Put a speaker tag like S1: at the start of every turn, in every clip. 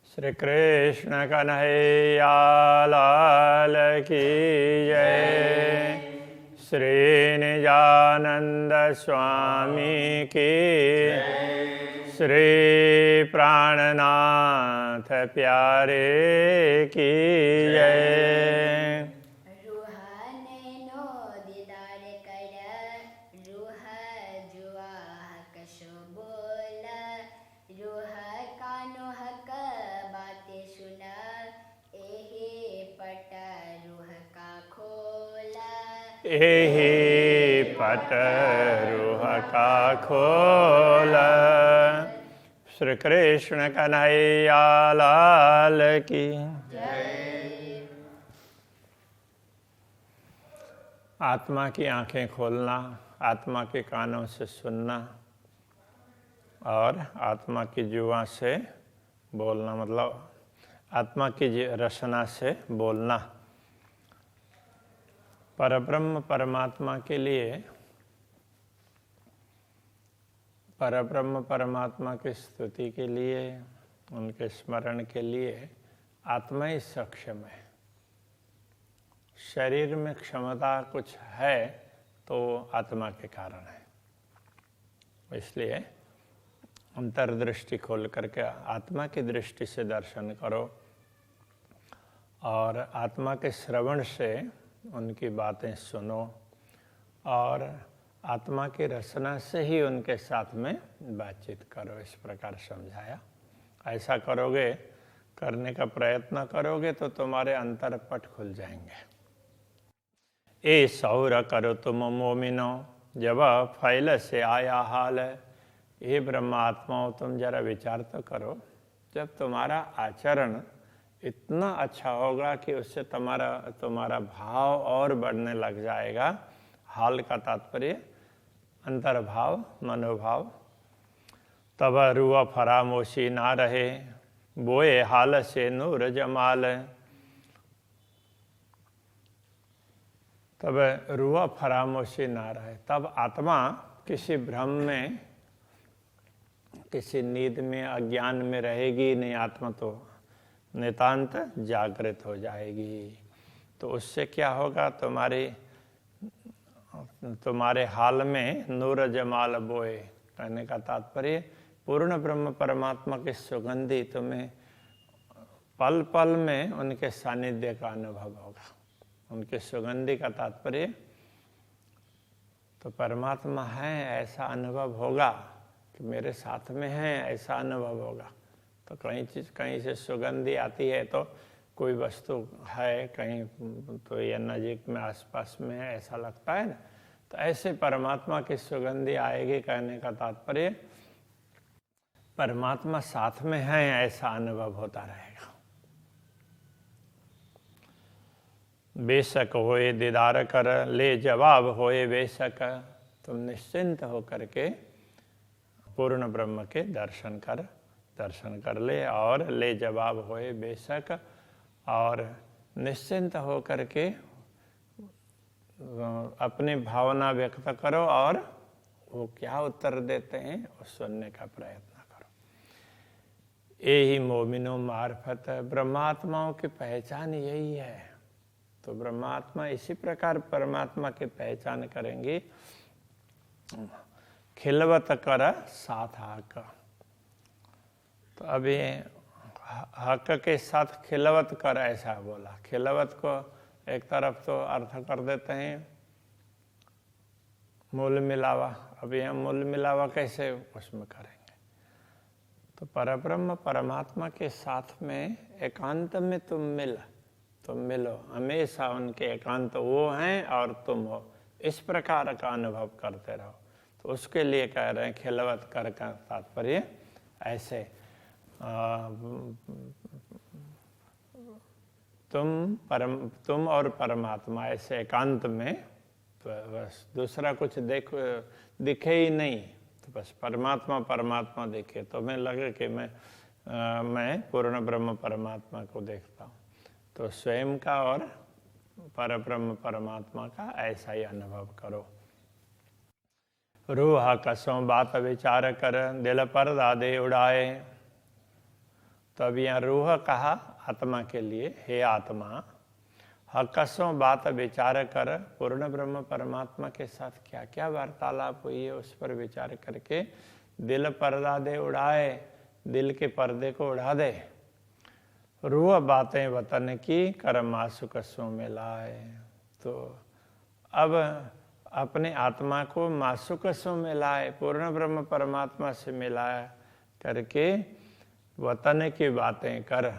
S1: श्री कृष्ण कन्हैया लाल की जय। श्री निजानंद स्वामी की श्री प्राणनाथ प्यारे की जय। एहि पट रूह का खोल। श्री कृष्ण कन्हैया लाल की जय। आत्मा की आंखें खोलना, आत्मा के कानों से सुनना और आत्मा की जुबान से बोलना, मतलब आत्मा की रसना से बोलना। परब्रह्म परमात्मा के लिए, परब्रह्म परमात्मा की स्तुति के लिए, उनके स्मरण के लिए आत्मा ही सक्षम है। शरीर में क्षमता कुछ है तो आत्मा के कारण है। इसलिए अंतर्दृष्टि खोल करके आत्मा की दृष्टि से दर्शन करो और आत्मा के श्रवण से उनकी बातें सुनो और आत्मा की रचना से ही उनके साथ में बातचीत करो। इस प्रकार समझाया। ऐसा करोगे, करने का प्रयत्न करोगे तो तुम्हारे अंतरपट खुल जाएंगे। ए सौर करो तुम मोमिनो, जब फैल से आया हाल। ये ब्रह्मात्माओं, तुम जरा विचार तो करो, जब तुम्हारा आचरण इतना अच्छा होगा कि उससे तुम्हारा भाव और बढ़ने लग जाएगा। हाल का तात्पर्य अंतर्भाव, मनोभाव। तब रूह फरामोशी ना रहे, बोए हाल से नूर जमाल। तब रूह फरामोशी ना रहे, तब आत्मा किसी भ्रम में, किसी नींद में, अज्ञान में रहेगी नहीं। आत्मा तो नितांत जागृत हो जाएगी। तो उससे क्या होगा, तुम्हारे हाल में नूर जमाल बोए। कहने का तात्पर्य पूर्ण ब्रह्म परमात्मा की सुगंधी तुम्हें पल पल में उनके सानिध्य का अनुभव होगा। उनके सुगंधी का तात्पर्य तो परमात्मा है ऐसा अनुभव होगा कि मेरे साथ में है ऐसा अनुभव होगा। तो कहीं से सुगंधी आती है तो कोई वस्तु है कहीं, तो ये नजीक में आसपास में है ऐसा लगता है ना। तो ऐसे परमात्मा की सुगंधी आएगी। कहने का तात्पर्य परमात्मा साथ में है ऐसा अनुभव होता रहेगा। बेशक होए दीदार कर, ले जवाब होए बेशक। तुम निश्चिंत होकर के पूर्ण ब्रह्म के दर्शन कर ले और ले जवाब होए बेशक। और निश्चिंत होकर के अपनी भावना व्यक्त करो और वो क्या उत्तर देते हैं वो सुनने का प्रयत्न करो। यही मोमिनो मार्फत, ब्रह्मात्माओं की पहचान यही है। तो ब्रह्मात्मा इसी प्रकार परमात्मा की पहचान करेंगे। खिलवत कर साथ हक। तो अभी हक के साथ खिलवत कर ऐसा बोला। खिलवत को एक तरफ तो अर्थ कर देते हैं मूल मिलावा। अभी हम मूल मिलावा कैसे उसमें करेंगे। तो परब्रह्म परमात्मा के साथ में एकांत में तुम मिलो हमेशा। उनके एकांत वो हैं और तुम हो, इस प्रकार का अनुभव करते रहो। तो उसके लिए कह रहे हैं खिलवत कर का तात्पर्य ऐसे तुम और परमात्मा ऐसे एकांत में, बस दूसरा कुछ दिखे ही नहीं। तो बस परमात्मा दिखे तो मैं लगे कि मैं पूर्ण ब्रह्म परमात्मा को देखता हूँ। तो स्वयं का और परब्रह्म परमात्मा का ऐसा ही अनुभव करो। रूह कसों बात विचार कर, दिल पर दादे उड़ाए। तो अब यहाँ रूह कहा आत्मा के लिए, हे आत्मा हकसों बात विचार कर पूर्ण ब्रह्म परमात्मा के साथ क्या क्या वार्तालाप हुई है उस पर विचार करके दिल पर्दा दे उड़ाए, दिल के पर्दे को उड़ा दे। रूह बातें वतन की कर मासु कसों में लाए। तो अब अपने आत्मा को मासुकसों में लाए, पूर्ण ब्रह्म परमात्मा से मिलाया करके वतन की बातें कर।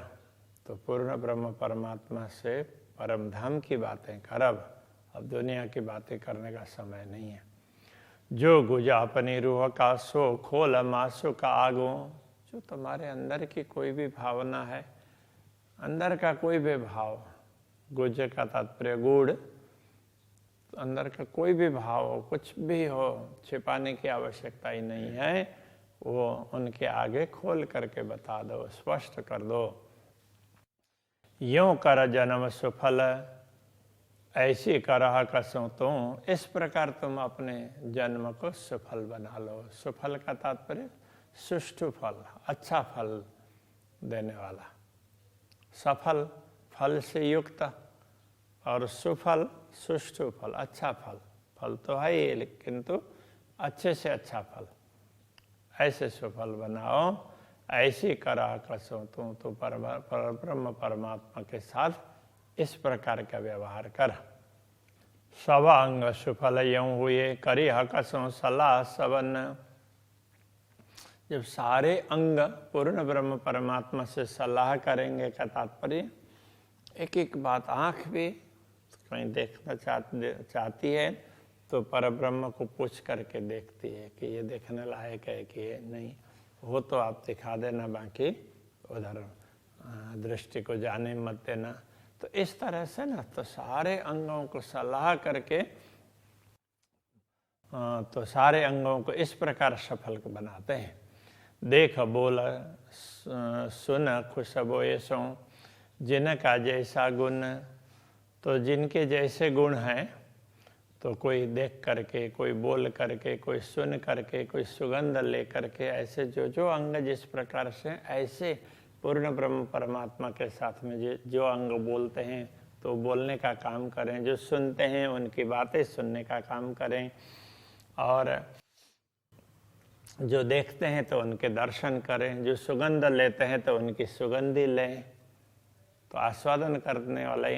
S1: तो पूर्ण ब्रह्म परमात्मा से परम धाम की बातें कर। अब दुनिया की बातें करने का समय नहीं है। जो गुजा अपनी रूह का सो खोल मासु का आगो। जो तुम्हारे अंदर की कोई भी भावना है, अंदर का कोई भी भाव, गुज का तात्पर्य गुड़, अंदर का कोई भी भाव हो, कुछ भी हो, छिपाने की आवश्यकता ही नहीं है, वो उनके आगे खोल करके बता दो, स्पष्ट कर दो। यों कर जन्म सुफल ऐसी करह कसों तुम। इस प्रकार तुम अपने जन्म को सुफल बना लो। सुफल का तात्पर्य सुष्ठु फल, अच्छा फल देने वाला। सफल फल से युक्त और सुफल सुष्ठु फल, अच्छा फल। फल तो है ही लेकिन तो अच्छे से अच्छा फल, ऐसे सुफल बनाओ। ऐसी करा कसो तुम तो ब्रह्म परमात्मा के साथ इस प्रकार का व्यवहार कर। सवा अंग सुफल यूं हुए करी हकसों सलाह सबन। जब सारे अंग पूर्ण ब्रह्म परमात्मा से सलाह करेंगे का तात्पर्य एक एक बात, आँख भी कहीं देखना चाहती है तो परब्रह्म को पूछ करके देखती है कि ये देखने लायक है कि ये नहीं हो, तो आप दिखा देना, बाकी उधर दृष्टि को जाने मत देना। तो इस तरह से ना तो सारे अंगों को सलाह करके तो सारे अंगों को इस प्रकार सफल को बनाते हैं। देख बोल सुन खुशबो ये सो जिनका जैसा गुण। तो जिनके जैसे गुण हैं, तो कोई देख करके, कोई बोल करके, कोई सुन करके, कोई सुगंध ले करके, ऐसे जो जो अंग जिस प्रकार से, ऐसे पूर्ण ब्रह्म परमात्मा के साथ में जो अंग बोलते हैं तो बोलने का काम करें, जो सुनते हैं उनकी बातें सुनने का काम करें, और जो देखते हैं तो उनके दर्शन करें, जो सुगंध लेते हैं तो उनकी सुगंधी लें। तो आस्वादन करने वाला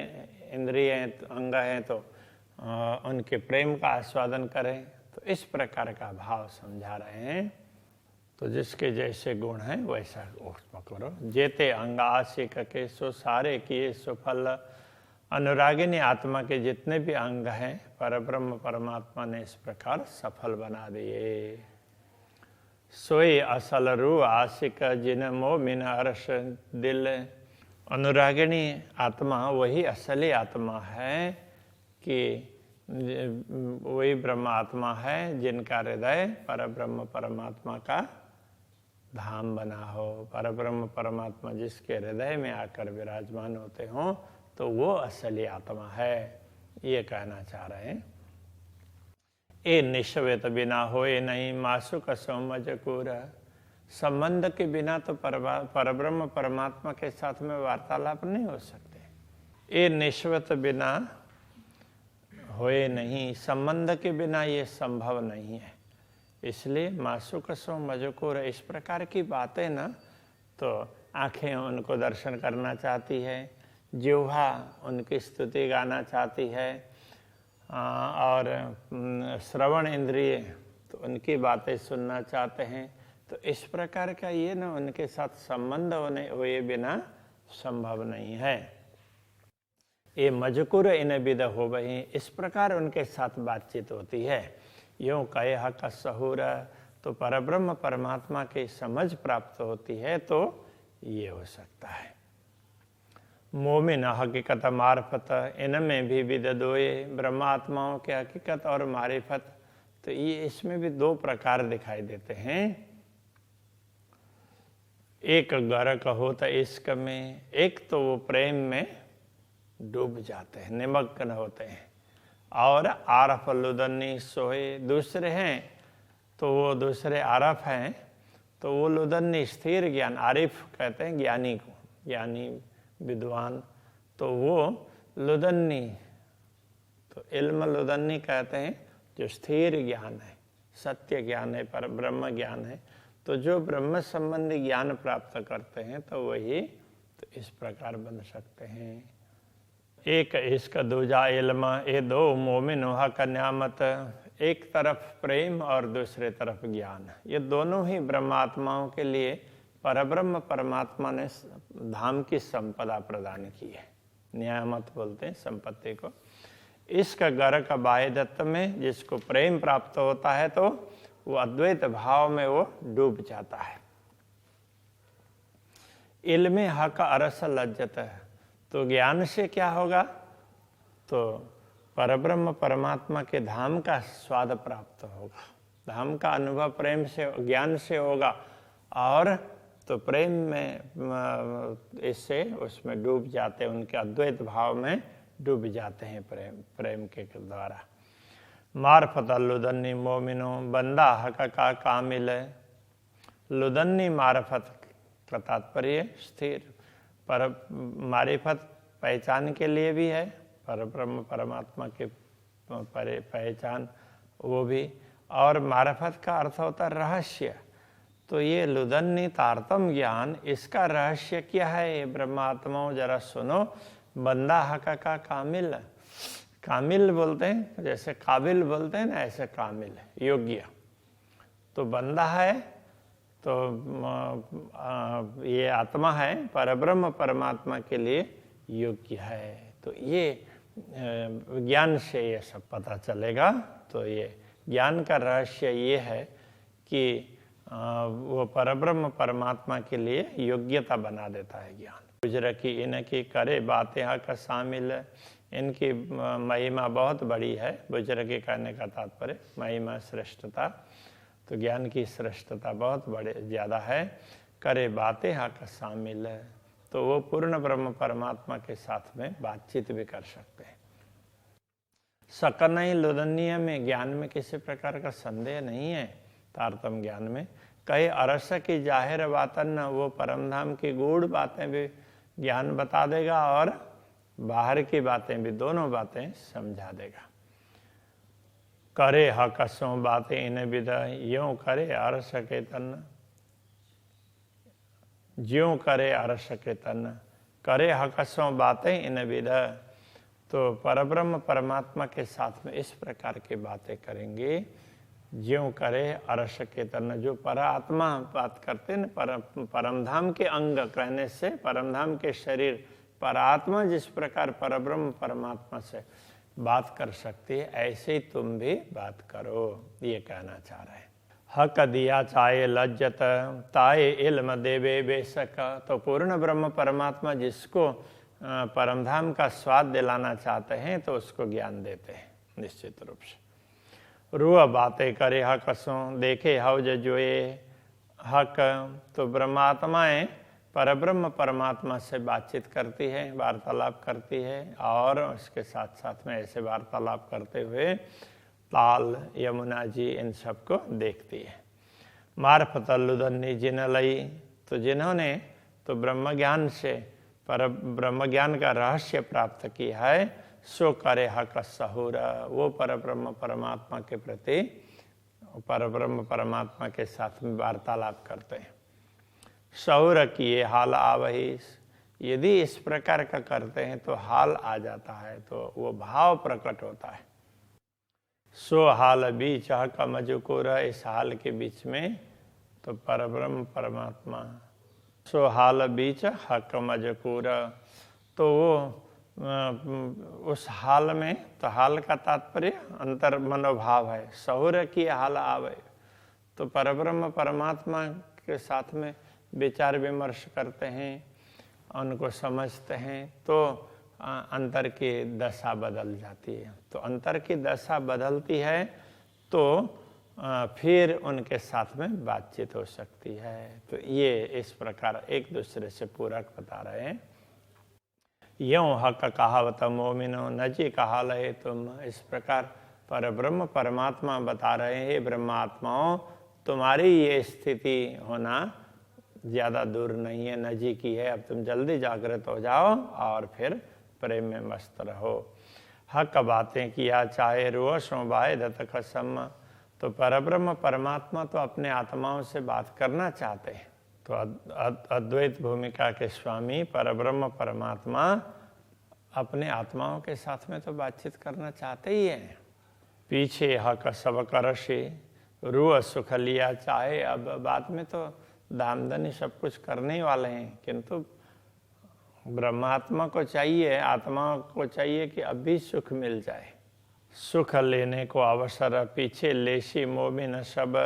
S1: इंद्रिय अंग हैं तो उनके प्रेम का आस्वादन करें। तो इस प्रकार का भाव समझा रहे हैं। तो जिसके जैसे गुण हैं वैसा उसमें करो। जेते अंग आशिक के सो सारे किए सुफल। अनुरागिनी आत्मा के जितने भी अंग हैं परब्रह्म परमात्मा ने इस प्रकार सफल बना दिए। सोई असल रू आशिक जिन मोह मिन अर्श दिल। अनुरागिणी आत्मा वही असली आत्मा है कि वही ब्रह्म आत्मा है जिनका हृदय परब्रह्म परमात्मा का धाम बना हो। परब्रह्म परमात्मा जिसके हृदय में आकर विराजमान होते हों तो वो असली आत्मा है, ये कहना चाह रहे हैं। ए निश्चवेत बिना होए नहीं मासुक सोमजकूर। संबंध के बिना तो परब्रह्म परमात्मा के साथ में वार्तालाप नहीं हो सकते। ए निश्वत बिना होए नहीं, संबंध के बिना ये संभव नहीं है। इसलिए मासुक सो मजकूर, इस प्रकार की बातें ना तो आंखें उनको दर्शन करना चाहती है, जिह्वा उनकी स्तुति गाना चाहती है, और श्रवण इंद्रिय तो उनकी बातें सुनना चाहते हैं। तो इस प्रकार का ये ना उनके साथ संबंध हुए बिना संभव नहीं है। ये मजकूर इन विद हो वही, इस प्रकार उनके साथ बातचीत होती है। यूँ कहे हक सहूर, तो परब्रह्म परमात्मा की समझ प्राप्त होती है तो ये हो सकता है। मोमिन हकीकत मार्फत, इनमें भी विद दोए, ब्रह्मात्माओं के हकीकत और मारिफत। तो ये इसमें भी दो प्रकार दिखाई देते हैं। एक गर्क होता इश्क में, एक तो वो प्रेम में डूब जाते हैं, निमग्न होते हैं। और आरफ लुदन्नी सोए, दूसरे हैं तो वो दूसरे आरफ हैं तो वो लुदन्नी स्थिर ज्ञान, आरिफ कहते हैं ज्ञानी को, ज्ञानी विद्वान, तो वो लुदन्नी, तो इल्म लुदन्नी कहते हैं जो स्थिर ज्ञान है, सत्य ज्ञान है, पर ब्रह्म ज्ञान है। तो जो ब्रह्म संबंधी ज्ञान प्राप्त करते हैं तो वही तो इस प्रकार बन सकते हैं। एक इश्क दूजा इल्म, ये दो मोमिन हक न्यामत, एक तरफ प्रेम और दूसरे तरफ ज्ञान, ये दोनों ही ब्रह्मात्माओं के लिए परब्रह्म परमात्मा ने धाम की संपदा प्रदान की है। न्यामत बोलते हैं संपत्ति को। इश्क गर्क बाह्यदत्त में जिसको प्रेम प्राप्त होता है तो वो अद्वैत भाव में वो डूब जाता है। इल्मे हक अरस लज्जत है, तो ज्ञान से क्या होगा, तो परब्रह्म परमात्मा के धाम का स्वाद प्राप्त होगा, धाम का अनुभव प्रेम से ज्ञान से होगा। और तो प्रेम में इससे उसमें डूब जाते हैं, उनके अद्वैत भाव में डूब जाते हैं प्रेम के द्वारा। मार्फत लुदन्नी मोमिनो, बंदा हक का कामिल है। लुदन्नी मार्फत का तात्पर्य स्थिर, पर मारिफत पहचान के लिए भी है, पर ब्रह्म परमात्मा के पहचान वो भी, और मार्फत का अर्थ होता है रहस्य। तो ये लुदन्नी तारतम ज्ञान, इसका रहस्य क्या है ये ब्रह्मात्माओं जरा सुनो। बंदा हक का कामिल, कामिल बोलते हैं जैसे काबिल बोलते हैं ना, ऐसे कामिल योग्य। तो बंदा है तो ये आत्मा है परब्रह्म परमात्मा के लिए योग्य है। तो ये ज्ञान से ये सब पता चलेगा। तो ये ज्ञान का रहस्य ये है कि वो परब्रह्म परमात्मा के लिए योग्यता बना देता है ज्ञान। गुजर की इनकी करे बातें का शामिल है, इनकी महिमा बहुत बड़ी है। बुजुर्ग कहने का तात्पर्य महिमा श्रेष्ठता, तो ज्ञान की श्रेष्ठता बहुत बड़े ज़्यादा है। करे बातें हाँ का शामिल है, तो वो पूर्ण ब्रह्म परमात्मा के साथ में बातचीत भी कर सकते हैं। सकनई लुदन्नीय में ज्ञान में किसी प्रकार का संदेह नहीं है। तारतम ज्ञान में कई अरस की जाहिर बातन न, वो परमधाम की गूढ़ बातें भी ज्ञान बता देगा और बाहर की बातें भी, दोनों बातें समझा देगा। करे हकसों बातें इन्हें विदा, यूं करे अरस के तन, ज्यों करे अरस के तन, करे हकसों बातें इन्हें विदा। तो परब्रह्म परमात्मा के साथ में इस प्रकार की बातें करेंगे ज्यों करे अरस के तन। जो परात्मा बात करते हैं, परमधाम के अंग कहने से परमधाम के शरीर, परात्मा जिस प्रकार परब्रह्म परमात्मा से बात कर सकती है, ऐसे ही तुम भी बात करो, ये कहना चाह रहे हैं। हक दिया चाहे लज्जत, ताए इल्म देवे बेशक। तो पूर्ण ब्रह्म परमात्मा जिसको परमधाम का स्वाद दिलाना चाहते हैं तो उसको ज्ञान देते हैं निश्चित रूप से। रूह बातें करे हकसों, देखे हौज जोए हक। तो ब्रह्मात्माएं परब्रह्म परमात्मा से बातचीत करती है, वार्तालाप करती है, और उसके साथ साथ में ऐसे वार्तालाप करते हुए ताल यमुना जी इन सबको देखती है। मार्फत लुदन्नी जिन लई, तो जिन्होंने तो ब्रह्म ज्ञान से पर ब्रह्म ज्ञान का रहस्य प्राप्त किया है, सो करे हक सहूर। वो परब्रह्म परमात्मा के प्रति परब्रह्म परमात्मा के साथ में वार्तालाप करते हैं। सहूर किए हाल आवही, यदि इस प्रकार का करते हैं तो हाल आ जाता है, तो वो भाव प्रकट होता है। सो हाल बीच हक मजकूर, इस हाल के बीच में तो परब्रह्म परमात्मा, सो हाल बीच हक मजकूर। तो वो उस हाल में, तो हाल का तात्पर्य अंतर मनोभाव है। सहूर की हाल आवे, तो परब्रह्म परमात्मा के साथ में विचार विमर्श करते हैं, उनको समझते हैं, तो अंतर की दशा बदल जाती है। तो अंतर की दशा बदलती है तो फिर उनके साथ में बातचीत हो सकती है। तो ये इस प्रकार एक दूसरे से पूरक बता रहे हैं। यूं हक कहावत मोमिनो नजी कहा लहे तुम, इस प्रकार पर ब्रह्म परमात्मा बता रहे हैं ब्रह्मात्माओं, तुम्हारी ये स्थिति होना ज़्यादा दूर नहीं है, नजीकी है। अब तुम जल्दी जागृत हो जाओ और फिर प्रेम में मस्त रहो। हक बातें किया चाहे रोश हो बाय दत्त खसम। तो परब्रह्म परमात्मा तो अपने आत्माओं से बात करना चाहते हैं। तो अद्वैत भूमिका के स्वामी परब्रह्म परमात्मा अपने आत्माओं के साथ में तो बातचीत करना चाहते ही हैं। पीछे हक सब करशे रूह सुख लिया चाहे। अब बाद में तो दामदनी सब कुछ करने वाले हैं, किंतु ब्रह्मात्मा को चाहिए, आत्मा को चाहिए कि अभी सुख मिल जाए। सुख लेने को अवसर पीछे लेशी मोमिन सब।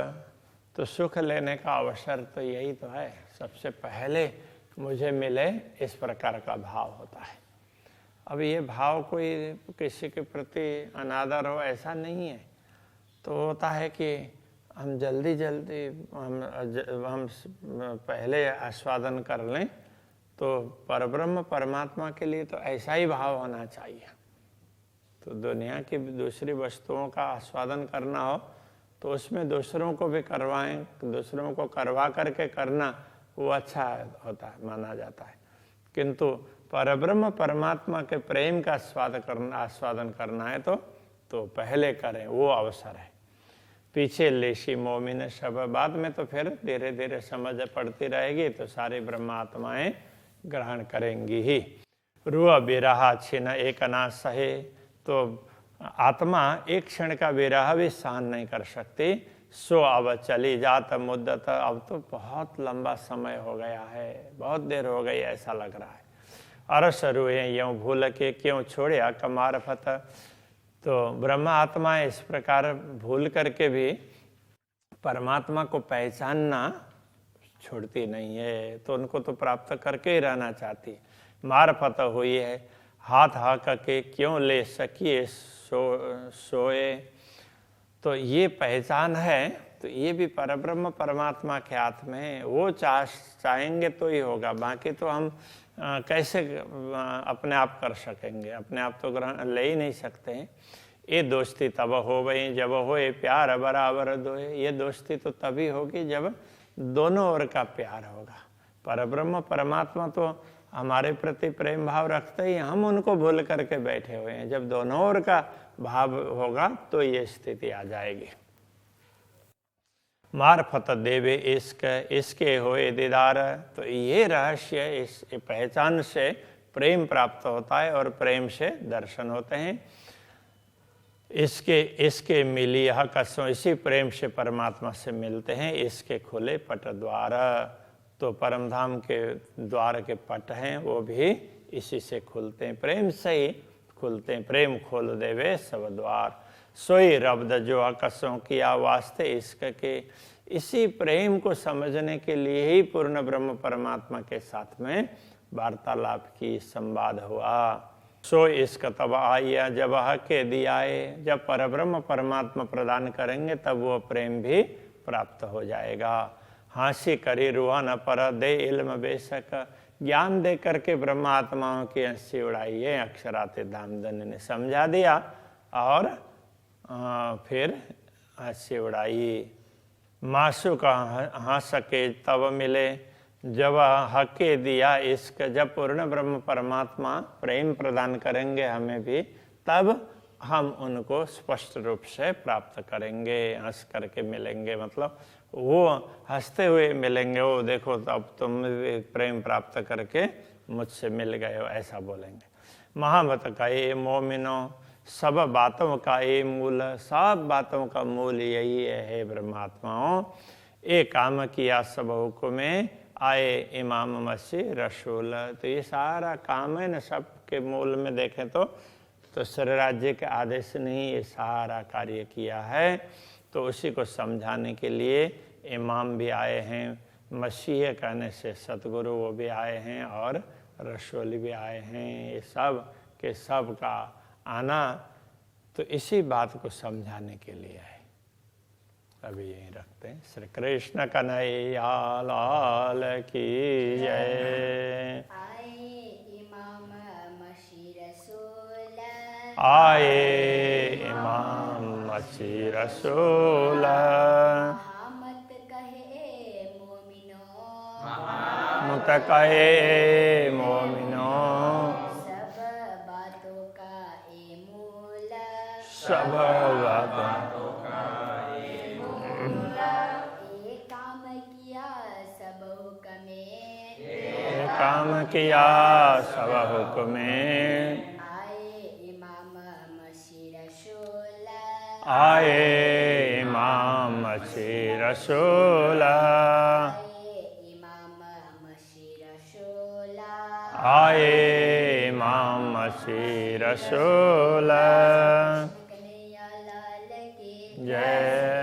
S1: तो सुख लेने का अवसर तो यही तो है, सबसे पहले मुझे मिले, इस प्रकार का भाव होता है। अब ये भाव कोई किसी के प्रति अनादर हो ऐसा नहीं है, तो होता है कि हम जल्दी हम पहले आस्वादन कर लें। तो परब्रह्म परमात्मा के लिए तो ऐसा ही भाव होना चाहिए। तो दुनिया की दूसरी वस्तुओं का आस्वादन करना हो तो उसमें दूसरों को भी करवाएं, दूसरों को करवा करके करना वो अच्छा होता है, माना जाता है। किंतु परब्रह्म परमात्मा के प्रेम का आस्वादन करना है तो पहले करें, वो अवसर है। पीछे लेशी मोमिन सब। बाद में तो फिर धीरे धीरे समझ पड़ती रहेगी तो सारी ब्रह्मात्माएं ग्रहण करेंगी ही। रूह बिरहा छिन एक ना सहे। तो आत्मा एक क्षण का विरह भी सहन नहीं कर सकती। सो अब चली जात मुद्दत। अब तो बहुत लंबा समय हो गया है, बहुत देर हो गई ऐसा लग रहा है। अरस रुए यूं भूल के क्यों छोड़िया कमारफत। तो ब्रह्मा आत्मा इस प्रकार भूल करके भी परमात्मा को पहचानना छोड़ती नहीं है, तो उनको तो प्राप्त करके ही रहना चाहती। मारफत हुई है हाथ हाक के क्यों ले सकिए सोए। तो ये पहचान है, तो ये भी परब्रह्म परमात्मा के हाथ में है। वो चाहेंगे तो ही होगा, बाकी तो हम कैसे अपने आप कर सकेंगे, अपने आप तो ग्रहण ले ही नहीं सकते हैं। ये दोस्ती तब हो गई जब होए प्यार बराबर दोए। ये दोस्ती तो तभी होगी जब दोनों ओर का प्यार होगा। परब्रह्म परमात्मा तो हमारे प्रति प्रेम भाव रखते ही, हम उनको भूल करके बैठे हुए हैं। जब दोनों ओर का भाव होगा तो ये स्थिति आ जाएगी। मार्फत देवे इसके होए दीदार। तो ये रहस्य, इस पहचान से प्रेम प्राप्त होता है और प्रेम से दर्शन होते हैं। इसके मिली यह कसों। इसी प्रेम से परमात्मा से मिलते हैं। इसके खुले पट द्वार। तो परमधाम के द्वार के पट हैं वो भी इसी से खुलते हैं, प्रेम से ही खुलते हैं। प्रेम खोल देवे सब द्वार। सोई रब्द जो आकसों किया वास्ते इसके। इसी प्रेम को समझने के लिए ही पूर्ण ब्रह्म परमात्मा के साथ में वार्तालाप की, संवाद हुआ। सो इसका तब आया जब हके दियाए। जब परब्रह्म परमात्मा प्रदान करेंगे तब वो प्रेम भी प्राप्त हो जाएगा। हांसी करी रूहा न पर दे इल्म बेशक। ज्ञान दे करके ब्रह्मात्माओं की हंसी उड़ाई है अक्षराते धामधन ने समझा दिया और फिर हंसी उड़ाई। मासू का हंस के तब मिले जब हके दिया इश्क। जब पूर्ण ब्रह्म परमात्मा प्रेम प्रदान करेंगे हमें भी, तब हम उनको स्पष्ट रूप से प्राप्त करेंगे। हंस करके मिलेंगे, मतलब वो हंसते हुए मिलेंगे। वो देखो अब तुम प्रेम प्राप्त करके मुझसे मिल गए हो, ऐसा बोलेंगे। महामत का ये मोमिनो सब बातों का ये मूल। सब बातों का मूल यही है ब्रह्मात्माओं। एक काम किया सब हुक्में आए इमाम मसीह रसूल। तो ये सारा काम है न, सब के मूल में देखें तो सर राज्य के आदेश ने ही ये सारा कार्य किया है। तो उसी को समझाने के लिए इमाम भी आए हैं। मसीह कहने से सतगुरु वो भी आए हैं और रसूल भी आए हैं। ये सब के सब का आना तो इसी बात को समझाने के लिए है। अभी यहीं रखते हैं। श्री कृष्ण कन्हैया लाल की जय। आए इमाम मसीह रसूल। कहे मोमिनो,
S2: सब बातों का ये मूल,
S1: सब बातों
S2: एक काम किया सब हुक्मे,
S1: काम किया सब हुक्मे,
S2: आए इमाम मसीह रसूल,
S1: आए इमाम मसीह रसूल,
S2: आए इमाम मसीह रसूल,
S1: आए इमाम मसीह रसूल।
S2: कन्हैया लाल की
S1: जय।